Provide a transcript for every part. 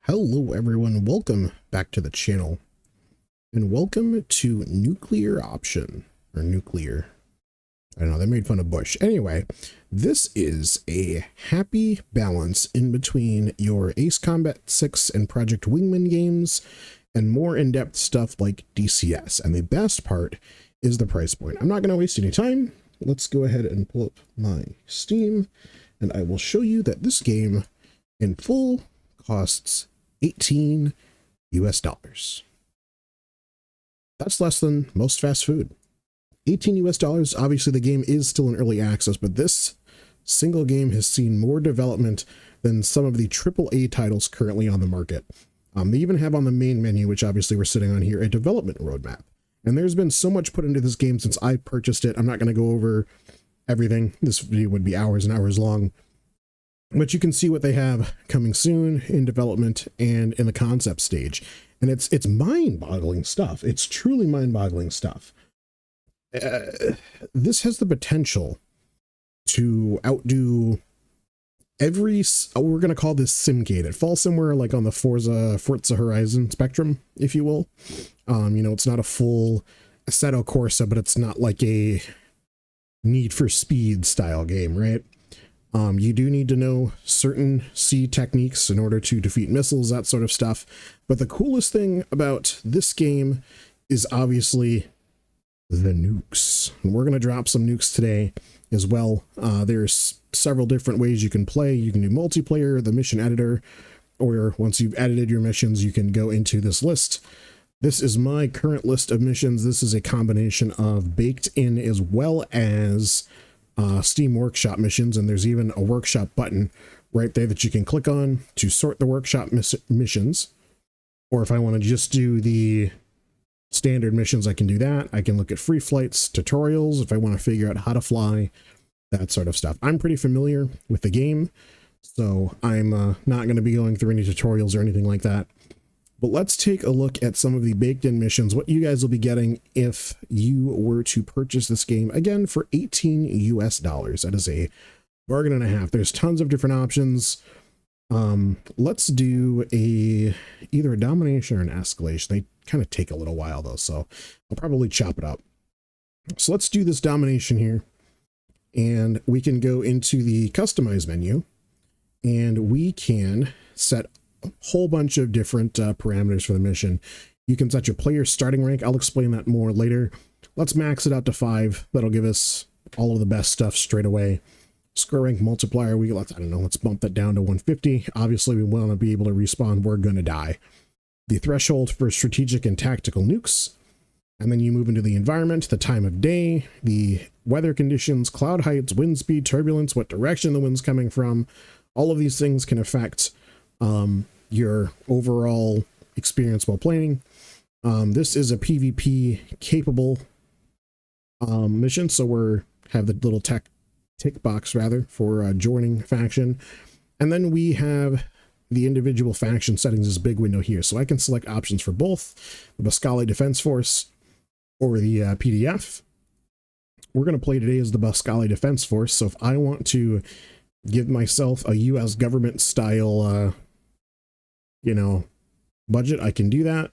Hello everyone, welcome back to the channel, and welcome to Nuclear Option, or Nuclear. I don't know, they made fun of Bush. Anyway, this is a happy balance in between your Ace Combat 6 and Project Wingman games, and more in-depth stuff like DCS, and the best part is the price point. I'm not going to waste any time. Let's go ahead and pull up my Steam, and I will show you that this game in full costs $18 US. That's less than most fast food. $18 US. Obviously the game is still in early access, but this single game has seen more development than some of the AAA titles currently on the market. They even have on the main menu, which obviously we're sitting on here, a development roadmap. And there's been so much put into this game since I purchased it. I'm not going to go over everything. This video would be hours and hours long. But you can see what they have coming soon in development and in the concept stage. And it's mind-boggling stuff. It's truly mind-boggling stuff. This has the potential to outdo every, we're going to call this Sim-Cade. It falls somewhere like on the Forza Horizon spectrum, if you will. You know, it's not a full Assetto Corsa, but it's not like a Need for Speed style game, right? You do need to know certain C techniques in order to defeat missiles, that sort of stuff. But the coolest thing about this game is obviously the nukes. And we're going to drop some nukes today as well. There's several different ways you can play. You can do multiplayer, the mission editor, or once you've edited your missions, you can go into this list. This is my current list of missions. This is a combination of baked in as well as Steam Workshop missions, and there's even a workshop button right there that you can click on to sort the workshop missions. Or if I want to just do the standard missions, I can do that. I can look at free flights, tutorials, if I want to figure out how to fly, that sort of stuff. I'm pretty familiar with the game, so I'm not going to be going through any tutorials or anything like that. But let's take a look at some of the baked-in missions, what you guys will be getting if you were to purchase this game, again, for $18 US. That is a bargain and a half. There's tons of different options. Let's do either a domination or an escalation. They kind of take a little while, though, so I'll probably chop it up. So let's do this domination here, and we can go into the customize menu, and we can set a whole bunch of different parameters for the mission. You can set your player's starting rank. I'll explain that more later. Let's max it out to 5. That'll give us all of the best stuff straight away. Score rank multiplier, let's bump that down to 150. Obviously, we want to be able to respawn. We're going to die. The threshold for strategic and tactical nukes. And then you move into the environment, the time of day, the weather conditions, cloud heights, wind speed, turbulence, what direction the wind's coming from. All of these things can affect your overall experience while playing. This is a PvP capable mission, so we have the little tick box rather for joining faction, and then we have the individual faction settings, this big window here, so I can select options for both the Boscali Defense Force or the PDF. We're going to play today as the Boscali Defense Force, so if I want to give myself a US government style budget, I can do that.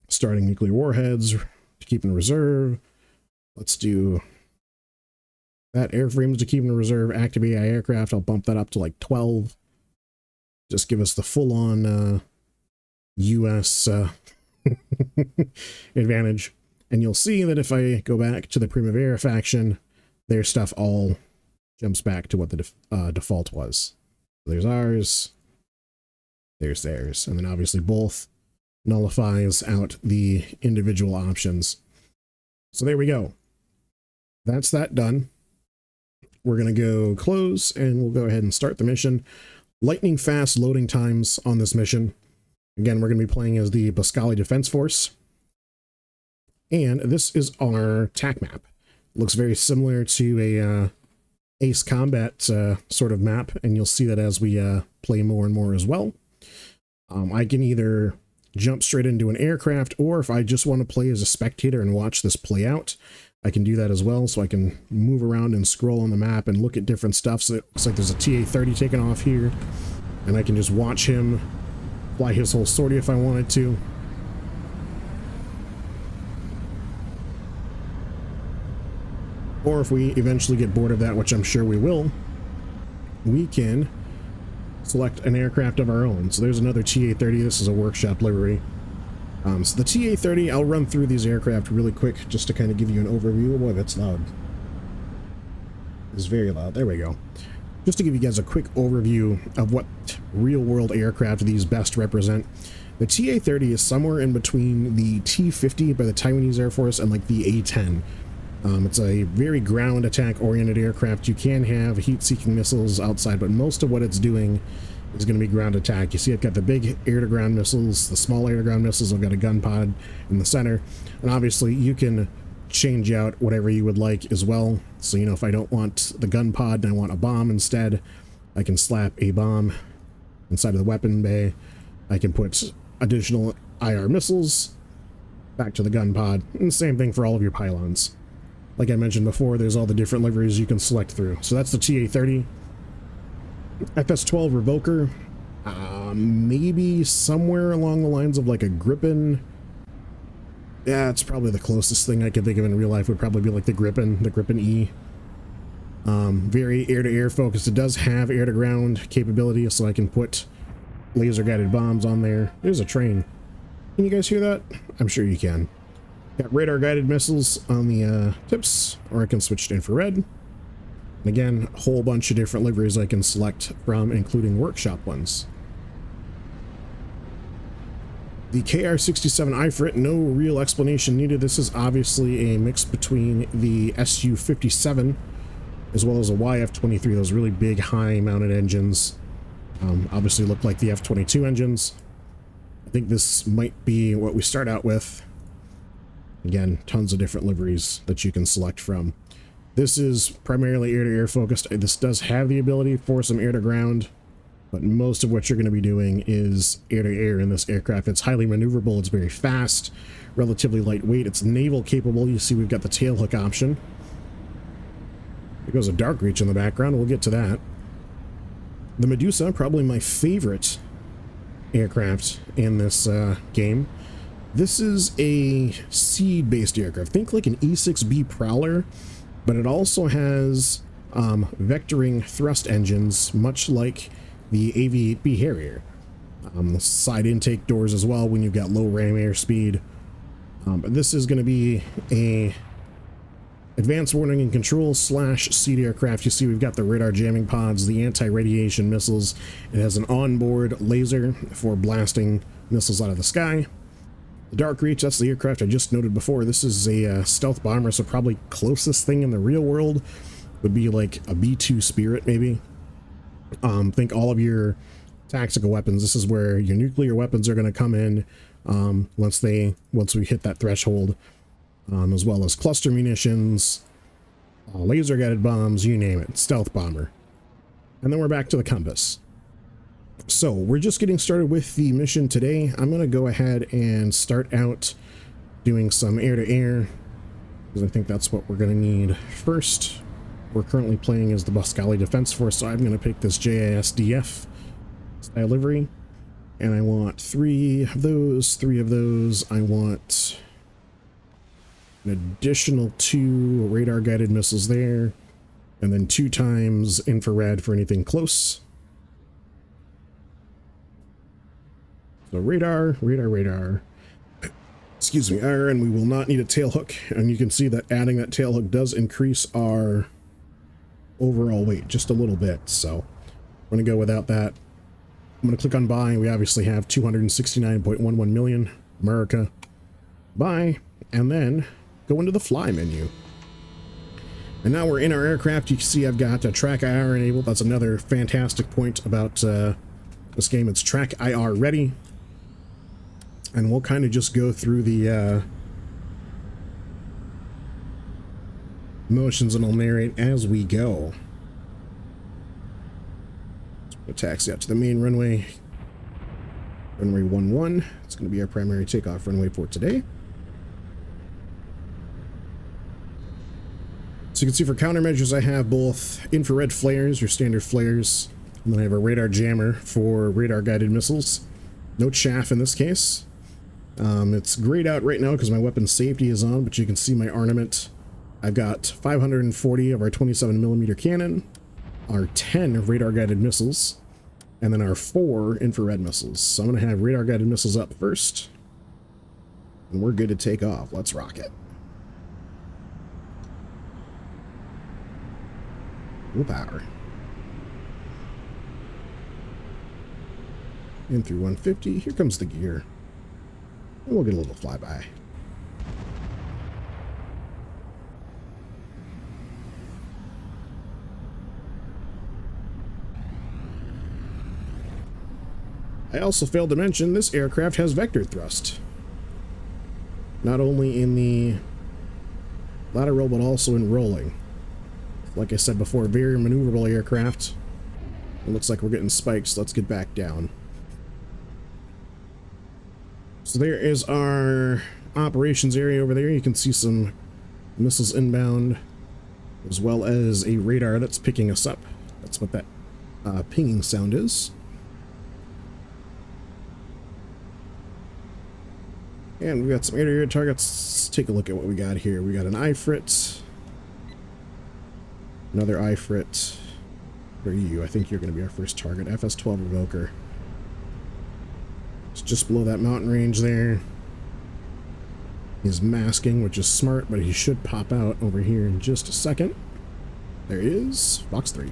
Starting nuclear warheads to keep in reserve. Let's do that. Airframes to keep in reserve. Active AI aircraft, I'll bump that up to like 12. Just give us the full-on US advantage. And you'll see that if I go back to the Primavera faction, their stuff all jumps back to what the default was. There's ours. There's theirs. And then obviously both nullifies out the individual options. So there we go. That's that done. We're going to go close, and we'll go ahead and start the mission. Lightning fast loading times on this mission. Again, we're going to be playing as the Boscali Defense Force. And this is our TAC map. Looks very similar to a Ace Combat sort of map, and you'll see that as we play more and more as well. I can either jump straight into an aircraft, or if I just want to play as a spectator and watch this play out, I can do that as well. So I can move around and scroll on the map and look at different stuff. So it looks like there's a TA-30 taking off here. and I can just watch him fly his whole sortie if I wanted to. Or if we eventually get bored of that, which I'm sure we will, we can select an aircraft of our own. So there's another TA-30. This is a workshop livery. So the TA-30, I'll run through these aircraft really quick just to kind of give you an overview. Oh boy, that's loud. It's very loud. There we go. Just to give you guys a quick overview of what real-world aircraft these best represent. The TA-30 is somewhere in between the T-50 by the Taiwanese Air Force and like the A-10. It's a very ground attack oriented aircraft. You can have heat-seeking missiles outside, but most of what it's doing is going to be ground attack. You see I've got the big air-to-ground missiles, the small air-to-ground missiles. I've got a gun pod in the center, and obviously you can change out whatever you would like as well. So, you know, if I don't want the gun pod and I want a bomb instead, I can slap a bomb inside of the weapon bay. I can put additional IR missiles back to the gun pod, and the same thing for all of your pylons. Like I mentioned before, there's all the different liveries you can select through. So that's the TA-30. FS-12 Revoker, maybe somewhere along the lines of like a Gripen. Yeah, it's probably the closest thing I can think of in real life would probably be like the Gripen E. Very air-to-air focused. It does have air-to-ground capability, so I can put laser-guided bombs on there. There's a train. Can you guys hear that? I'm sure you can. Got radar-guided missiles on the tips, or I can switch to infrared. And again, a whole bunch of different liveries I can select from, including workshop ones. The KR-67 Ifrit, no real explanation needed. This is obviously a mix between the Su-57 as well as a YF-23, those really big high-mounted engines. Obviously look like the F-22 engines. I think this might be what we start out with. Again, tons of different liveries that you can select from. This is primarily air-to-air focused. This does have the ability for some air-to-ground, but most of what you're going to be doing is air-to-air in this aircraft. It's highly maneuverable, it's very fast, relatively lightweight, it's naval capable. You see we've got the tailhook option. There goes a dark reach in the background, we'll get to that. The Medusa, probably my favorite aircraft in this game. This is a seed-based aircraft. Think like an E-6B Prowler, but it also has vectoring thrust engines, much like the AV-8B Harrier. Side intake doors as well when you've got low ram airspeed. But this is going to be a advanced warning and control / seed aircraft. You see we've got the radar jamming pods, the anti-radiation missiles. It has an onboard laser for blasting missiles out of the sky. The Dark Reach, that's the aircraft I just noted before. This is a stealth bomber, so probably closest thing in the real world would be like a B-2 Spirit, maybe. Think all of your tactical weapons. This is where your nuclear weapons are going to come in once we hit that threshold, as well as cluster munitions, laser-guided bombs, you name it. Stealth bomber. And then we're back to the compass. So we're just getting started with the mission today. I'm going to go ahead and start out doing some air-to-air, because I think that's what we're going to need first. We're currently playing as the Boscali Defense Force, so I'm going to pick this JISDF style livery. And I want 3 of those, 3 of those. I want an additional 2 radar-guided missiles there, and then 2 times infrared for anything close. So radar, excuse me, and we will not need a tail hook. And you can see that adding that tail hook does increase our overall weight just a little bit. So I'm going to go without that. I'm going to click on buy. We obviously have 269.11 million. America. Buy. And then go into the fly menu. And now we're in our aircraft. You can see I've got track IR enabled. That's another fantastic point about this game. It's track IR ready. And we'll kind of just go through the motions, and I'll narrate as we go. We'll taxi out to the main runway. Runway 11. It's going to be our primary takeoff runway for today. So you can see for countermeasures, I have both infrared flares, your standard flares, And then I have a radar jammer for radar guided missiles. No chaff in this case. It's grayed out right now because my weapon safety is on, but you can see my armament. I've got 540 of our 27mm cannon, our 10 radar guided missiles, and then our 4 infrared missiles. So I'm going to have radar guided missiles up first. And we're good to take off. Let's rock it. Full power. In through 150. Here comes the gear. And we'll get a little flyby. I also failed to mention this aircraft has vector thrust. Not only in the lateral, but also in rolling. Like I said before, very maneuverable aircraft. It looks like we're getting spikes. Let's get back down. So there is our operations area over there. You can see some missiles inbound, as well as a radar that's picking us up. That's what that pinging sound is. And we've got some area targets. Let's take a look at what we got here. We got an Ifrit. Another Ifrit. Where are you? I think you're going to be our first target. FS-12 Revoker. It's just below that mountain range there. He's masking, which is smart, but he should pop out over here in just a second. There he is. Fox 3.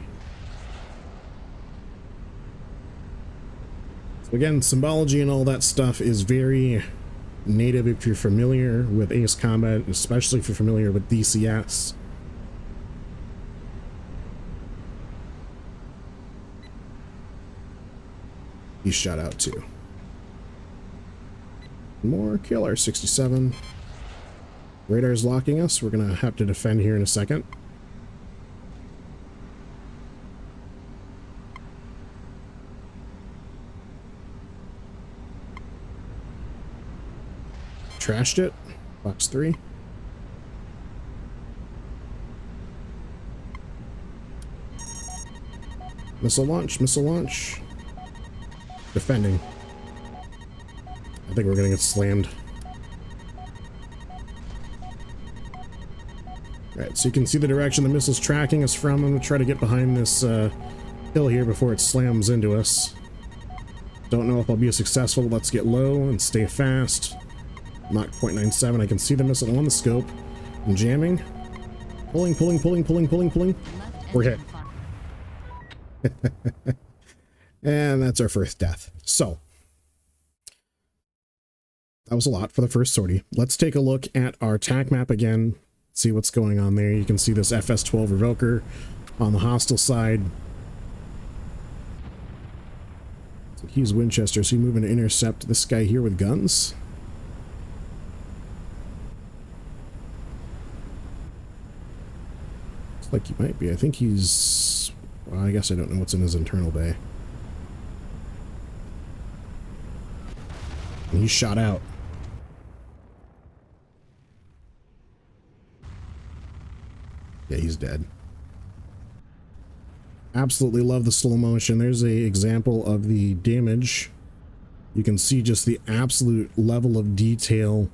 So again, symbology and all that stuff is very native if you're familiar with Ace Combat, especially if you're familiar with DCS. He's shot out too. More killer 67. Radar's locking us. We're gonna have to defend here in a second. Trashed it. Fox 3. Missile launch, missile launch. Defending. I think we're gonna get slammed. Alright, so you can see the direction the missile's tracking us from. I'm gonna try to get behind this hill here before it slams into us. Don't know if I'll be successful. Let's get low and stay fast. Mach 0.97. I can see the missile on the scope. I'm jamming. Pulling, pulling, pulling, pulling, pulling, pulling. We're hit. And that's our first death. So, that was a lot for the first sortie. Let's take a look at our attack map again. See what's going on there. You can see this FS-12 Revoker on the hostile side. So he's Winchester, so he's moving to intercept this guy here with guns. Looks like he might be. I think he's... Well, I guess I don't know what's in his internal bay. And he's shot out. Yeah, he's dead. Absolutely love the slow motion. There's a example of the damage. You can see just the absolute level of detail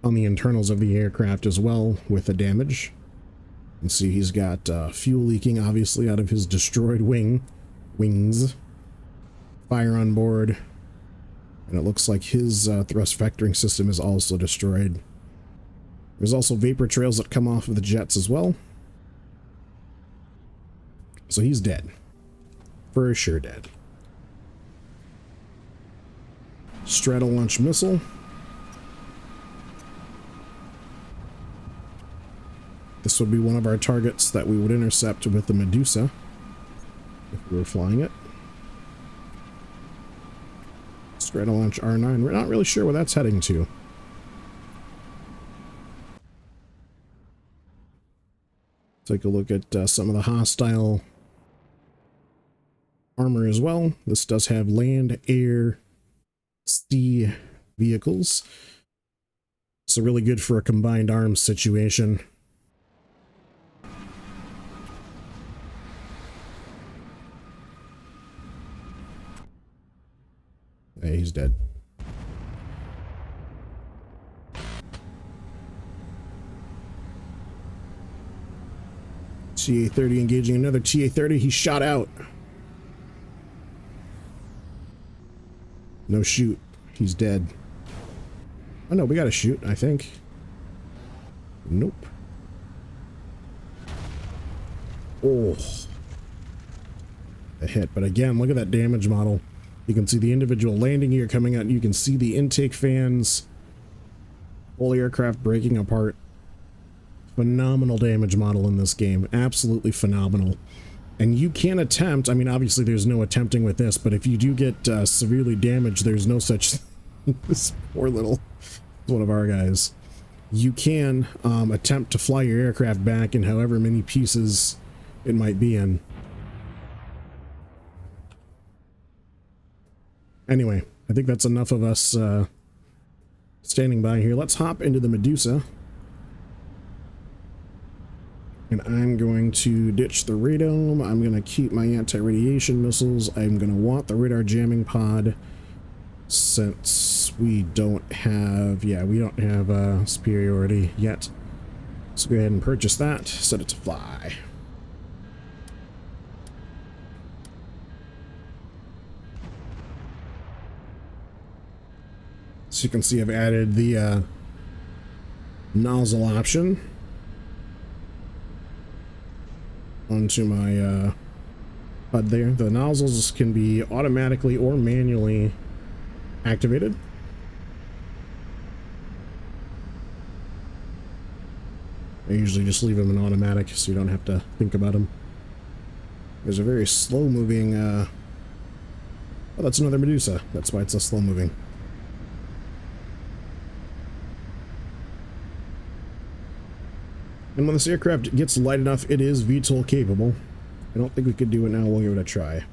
on the internals of the aircraft as well with the damage. You can see he's got fuel leaking obviously out of his destroyed wings. Fire on board. And it looks like his thrust vectoring system is also destroyed. There's also vapor trails that come off of the jets as well. So he's dead. For sure dead. Straddle launch missile. This would be one of our targets that we would intercept with the Medusa if we were flying it. Straddle launch R9. We're not really sure where that's heading to. Take a look at some of the hostile armor as well. This does have land, air, sea vehicles. So really good for a combined arms situation. Hey, he's dead. TA-30 engaging another TA-30. He shot out. No shoot. He's dead. Oh no, we gotta shoot, I think. Nope. Oh. A hit, but again, look at that damage model. You can see the individual landing gear coming out. You can see the intake fans. Whole aircraft breaking apart. Phenomenal damage model in this game. Absolutely phenomenal. And you can attempt, I mean, obviously there's no attempting with this, but if you do get severely damaged, there's no such thing. This poor little, one of our guys. You can attempt to fly your aircraft back in however many pieces it might be in. Anyway, I think that's enough of us standing by here. Let's hop into the Medusa. And I'm going to ditch the radome. I'm going to keep my anti-radiation missiles. I'm going to want the radar jamming pod since we don't have, we don't have superiority yet. So go ahead and purchase that, set it to fly. So you can see I've added the nozzle option onto my HUD there. The nozzles can be automatically or manually activated. I usually just leave them in automatic so you don't have to think about them. There's a very slow moving oh, that's another Medusa. That's why it's a slow moving. And when this aircraft gets light enough, it is VTOL capable. I don't think we could do it now. We'll give it a try.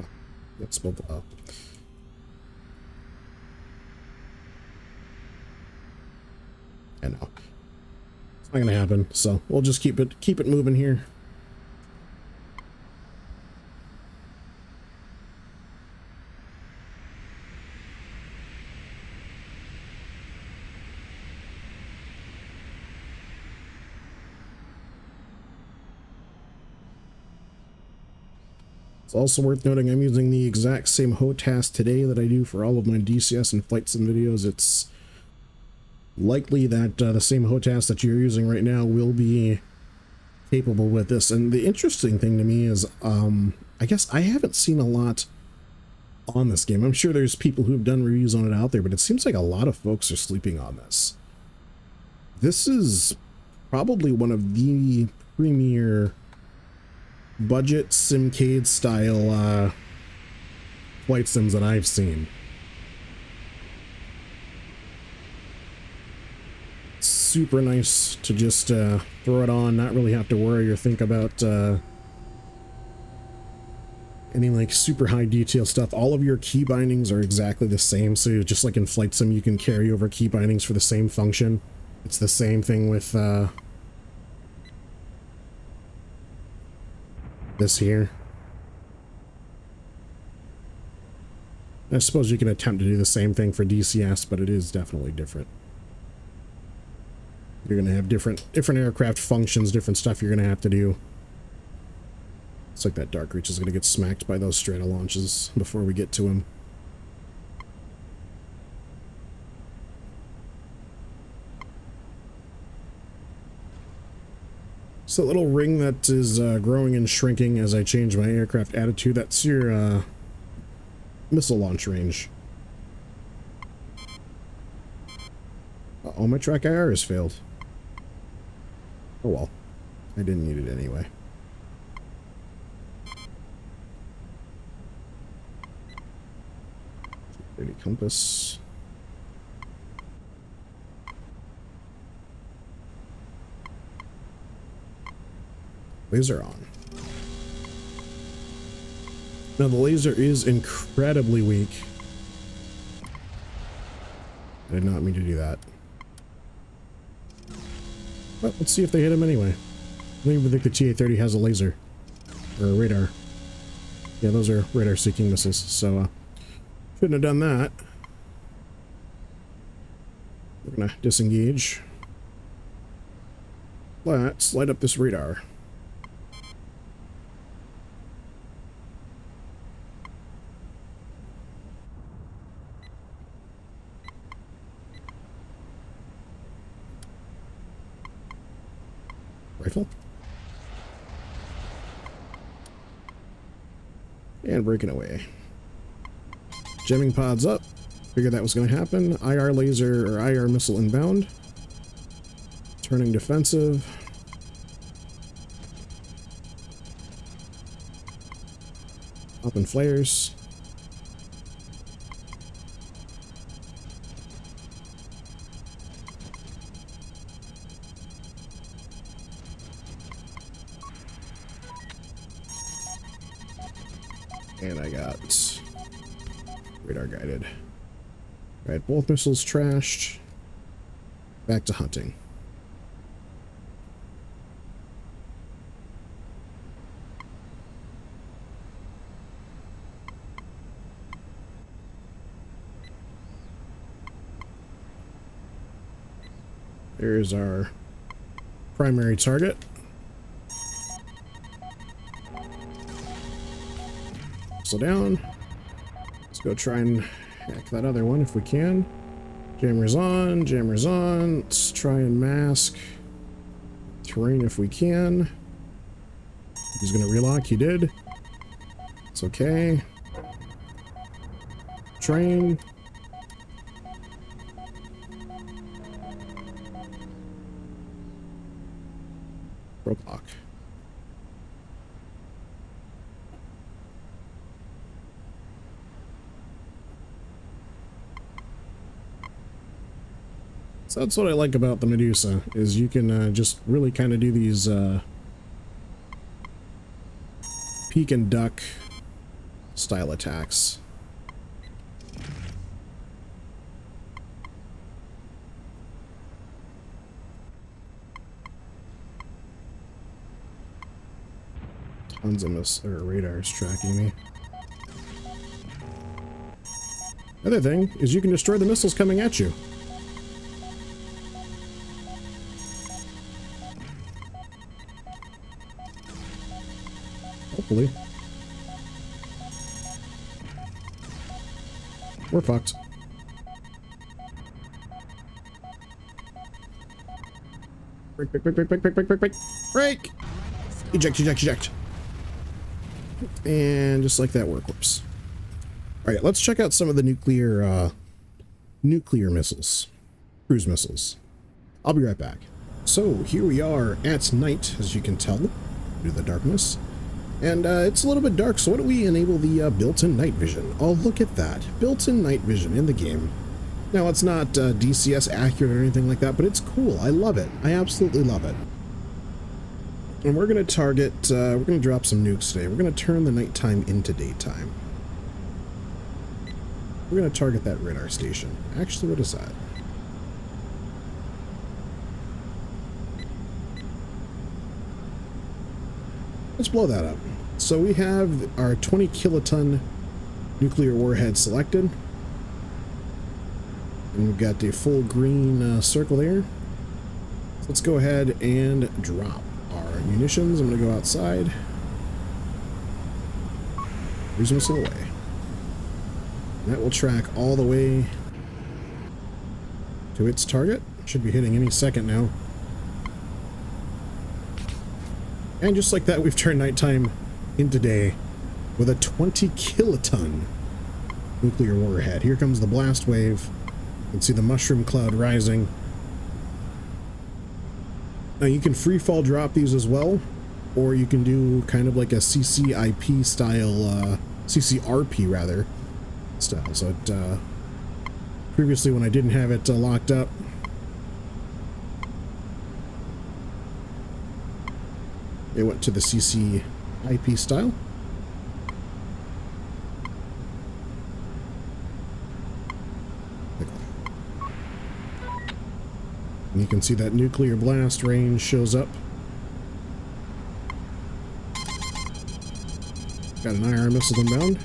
Oh, let's build up. I know. It's not gonna happen, so we'll just keep it moving here. It's also worth noting I'm using the exact same HOTAS today that I do for all of my DCS and flight sim videos. It's likely that the same HOTAS that you're using right now will be capable with this. And the interesting thing to me is, I guess I haven't seen a lot on this game. I'm sure there's people who've done reviews on it out there, but it seems like a lot of folks are sleeping on this. This is probably one of the premier budget Sim-Cade style flight sims that I've seen. Super nice to just throw it on, not really have to worry or think about any like super high detail stuff. All of your key bindings are exactly the same, so just like in flight sim you can carry over key bindings for the same function. It's the same thing with this here. I suppose you can attempt to do the same thing for DCS, but it is definitely different. You're going to have different aircraft functions, different stuff you're going to have to do. It's like that Dark Reach is going to get smacked by those strata launches before we get to him. So that little ring that is growing and shrinking as I change my aircraft attitude, that's your missile launch range. Uh-oh, my track IR has failed. Oh well, I didn't need it anyway. Dirty compass. Laser on. Now the laser is incredibly weak. I did not mean to do that. Well, let's see if they hit him anyway. I don't even think the TA-30 has a laser. Or a radar. Yeah, those are radar-seeking missiles, so shouldn't have done that. We're gonna disengage. Let's light up this radar. Rifle. And breaking away. Jamming pods up. Figured that was going to happen. IR laser or IR missile inbound. Turning defensive. Popping flares. And I got radar guided. Alright, both missiles trashed. Back to hunting. There's our primary target. Slow down. Let's go try and hack that other one if we can. Jammers on, jammers on. Let's try and mask terrain if we can. He's gonna relock, he did. It's okay. Train. Broke lock. So that's what I like about the Medusa, is you can just really kind of do these peek and duck style attacks. Tons of radars tracking me. Other thing is you can destroy the missiles coming at you. Hopefully. We're fucked. Break, break, break, break, break, break, break, break, break, break! Eject, eject, eject. And just like that, workhorse. Alright, let's check out some of the nuclear missiles. Cruise missiles. I'll be right back. So, here we are at night, as you can tell, due to the darkness. And it's a little bit dark, so why don't we enable the built-in night vision? Oh, look at that. Built-in night vision in the game. Now, it's not DCS accurate or anything like that, but it's cool. I love it. I absolutely love it. And we're going to target, we're going to drop some nukes today. We're going to turn the nighttime into daytime. We're going to target that radar station. Actually, what is that? Let's blow that up. So we have our 20 kiloton nuclear warhead selected. And we've got the full green circle there. So let's go ahead and drop our munitions. I'm going to go outside. Cruise missile away. And that will track all the way to its target. Should be hitting any second now. And just like that, we've turned nighttime into day with a 20 kiloton nuclear warhead. Here comes the blast wave. You can see the mushroom cloud rising. Now you can free fall drop these as well, or you can do kind of like a CCIP style, CCRP rather, style. So it, previously when I didn't have it locked up, it went to the CCIP style. And you can see that nuclear blast range shows up. Got an IR missile inbound.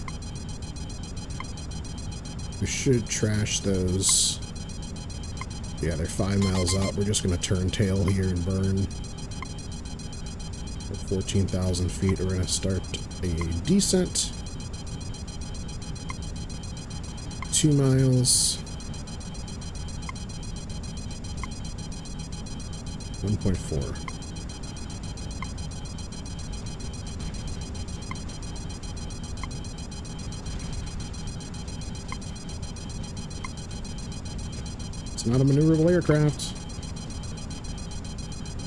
We should trash those. Yeah, they're 5 miles out. We're just going to turn tail here and burn. At 14,000 feet, we're going to start a descent. 2 miles. 1.4. It's not a maneuverable aircraft.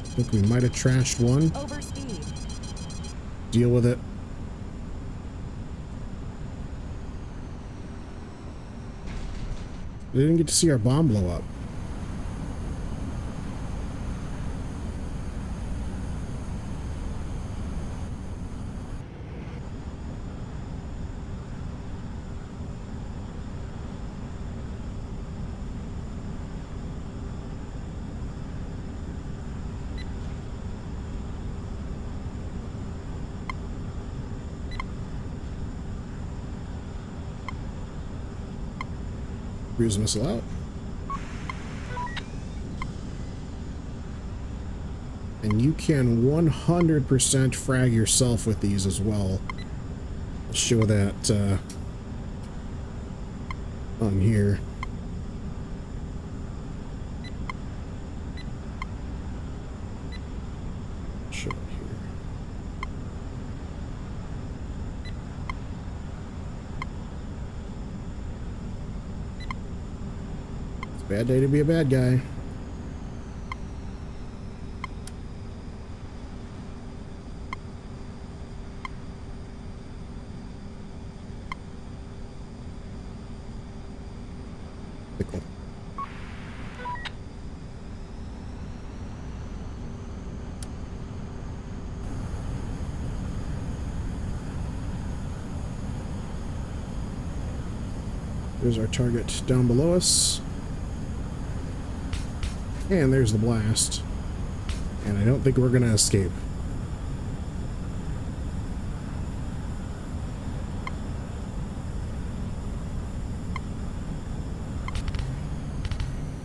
I think we might have trashed one. Overspeed. Deal with it. We didn't get to see our bomb blow up. Cruise missile out. And you can 100% frag yourself with these as well. I'll show that on here. Show it here. It's a bad day to be a bad guy. Pickle. There's our target down below us. And there's the blast. And I don't think we're gonna escape.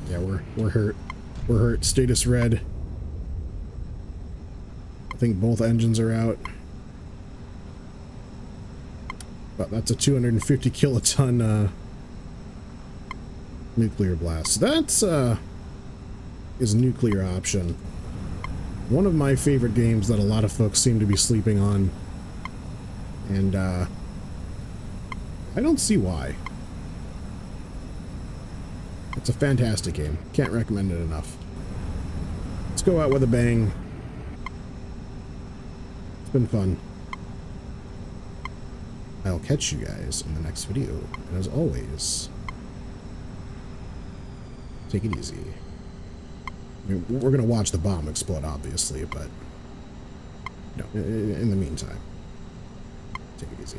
Yeah, we're hurt. We're hurt. Status red. I think both engines are out. But that's a 250 kiloton nuclear blast. That's is nuclear option. One of my favorite games that a lot of folks seem to be sleeping on. And I don't see why. It's a fantastic game. Can't recommend it enough. Let's go out with a bang. It's been fun. I'll catch you guys in the next video. And as always, take it easy. I mean, we're going to watch the bomb explode, obviously, but no, in the meantime, take it easy.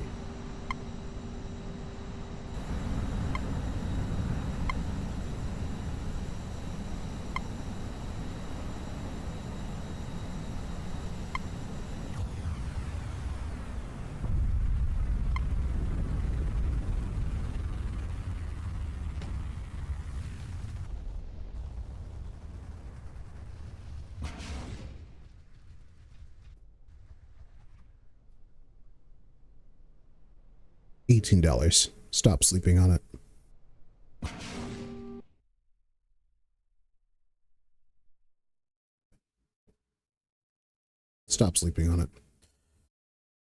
$18. Stop sleeping on it. Stop sleeping on it.